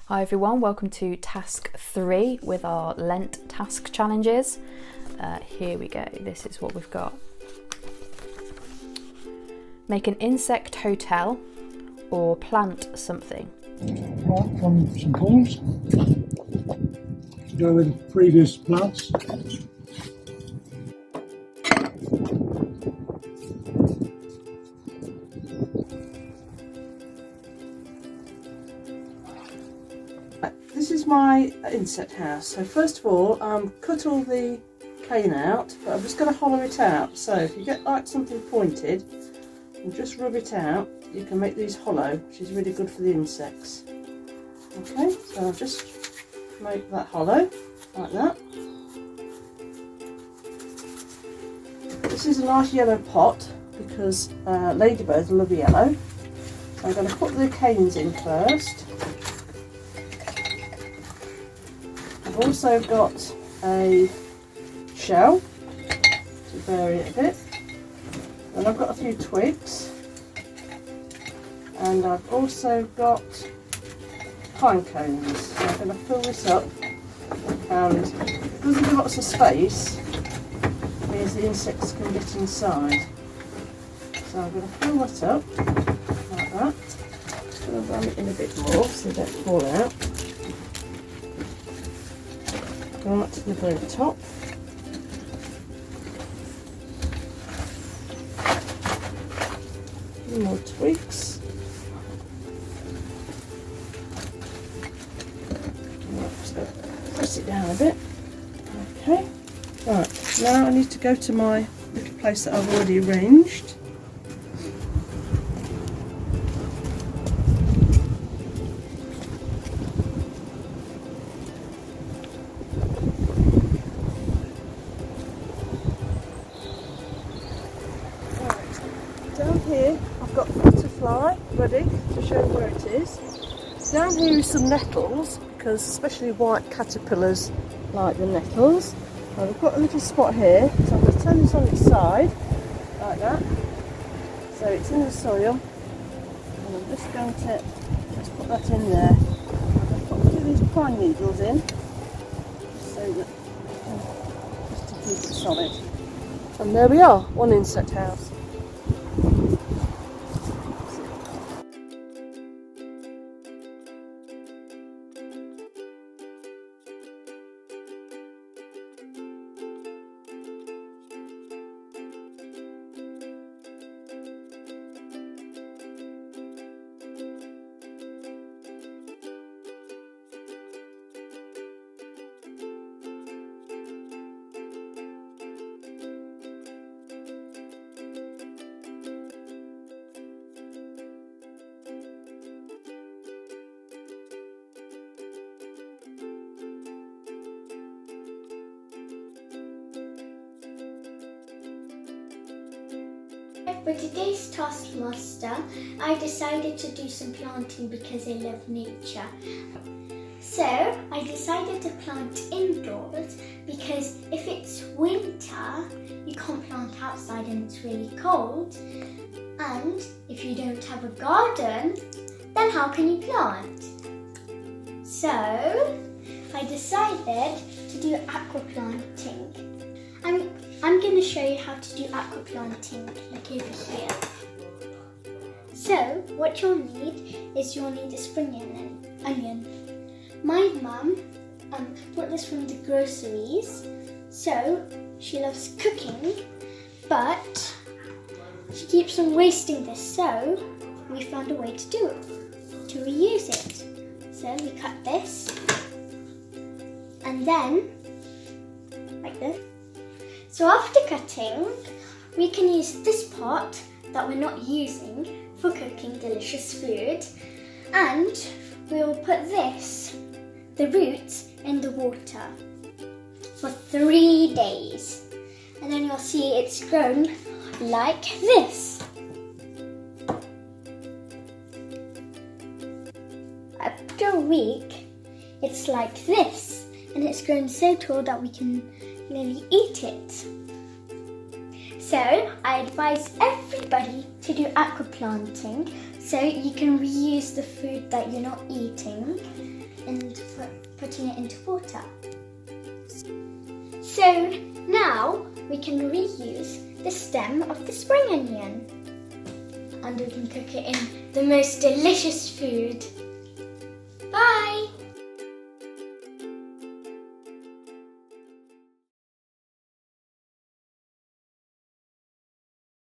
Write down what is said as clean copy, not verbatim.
Hi everyone, welcome to task 3 with our Lent task challenges. Here we go, this is what we've got. Make an insect hotel or plant something. Right, from some balls to go with previous plants. This is my insect house. So first of all, cut all the cane out, but I'm just going to hollow it out. So if you get like something pointed and just rub it out, you can make these hollow, which is really good for the insects. Okay, so I'll just make that hollow like that. This is a nice yellow pot because ladybirds love yellow. So I'm going to put the canes in first. I've also got a shell to vary it a bit, and I've got a few twigs, and I've also got pine cones. So I'm going to fill this up, and because there's lots of space, it means the insects can get inside. So I'm going to fill that up like that. I'm going to ram it in a bit more so they don't fall out. Right to the very top. A few more twigs. Right, just going to press it down a bit. Okay. Right, now I need to go to my little place that I've already arranged. Down here I've got the butterfly ready to show where it is. Down here is some nettles, because especially white caterpillars like the nettles. And I've got a little spot here, so I'm going to turn this on its side, like that. So it's in the soil, and I'm just going to just put that in there. I've got a few of these pine needles in, just so that, just to keep it solid. And there we are, one insect house. For today's Taskmaster, I decided to do some planting because I love nature. So I decided to plant indoors because if it's winter, you can't plant outside and it's really cold. And if you don't have a garden, then how can you plant? So I decided to do aquaplanting. I'm going to show you how to do aquaplanting, like over here. So, what you'll need is a spring onion. My mum bought this from the groceries, so she loves cooking, but she keeps on wasting this, so we found a way to do it, to reuse it. So we cut this, and then, like this. So after cutting, we can use this pot that we're not using for cooking delicious food, and we'll put the roots in the water for 3 days, and then you'll see it's grown like this. After a week, it's like this, and it's grown so tall that we can nearly eat it. So I advise everybody to do aquaplanting so you can reuse the food that you're not eating putting it into water. So now we can reuse the stem of the spring onion, and we can cook it in the most delicious food.